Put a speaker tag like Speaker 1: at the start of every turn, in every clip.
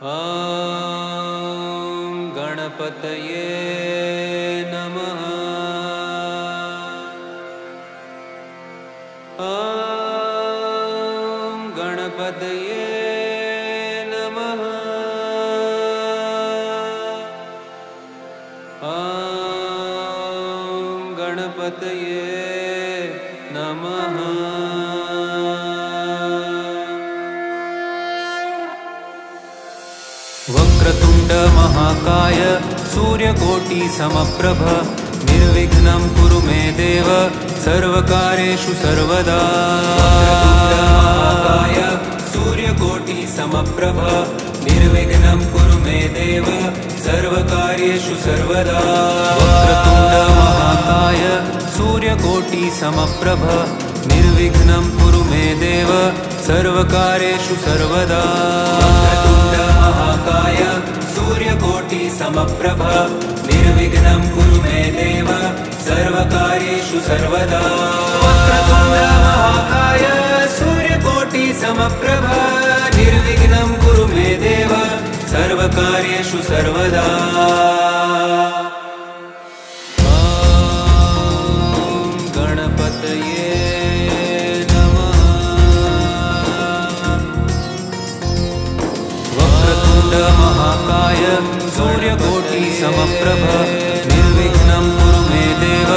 Speaker 1: ॐ गणपतये नमः। ॐ गणपतये नमः। ॐ गणपतये नमः। वक्रतुण्ड महाकाय सूर्यकोटि समप्रभ निर्विघ्नं कुरु मे देव सर्वकार्येषु सर्वदा। महाकाय सूर्यकोटि समप्रभ निर्विघ्नं कुरु मे देव सर्वकार्येषु सर्वदा। वक्रतुण्ड महाकाय सूर्यकोटि समप्रभ निर्विघ्नं कुरु मे देव सर्वकार्येषु सर्वदा। महाकाय सूर्यकोटि समप्रभ निर्विघ्नं कुरु मे देव सर्वकार्येषु सर्वदा। वक्रतुण्ड महाकाय सूर्यकोटि समप्रभ निर्विघ्नं कुरु मे देव सर्वकार्येषु सर्वदा। महाकाय सूर्यकोटि समप्रभ निर्विघ्नं कुरु मे देव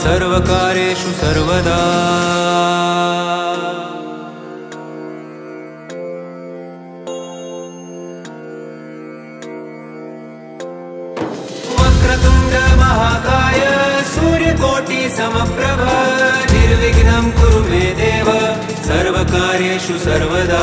Speaker 1: सर्वकार्येषु सर्वदा। वक्रतुण्ड महाकाय सूर्यकोटि समप्रभ निर्विघ्नं कुरु मे देव सर्वकार्येषु सर्वदा।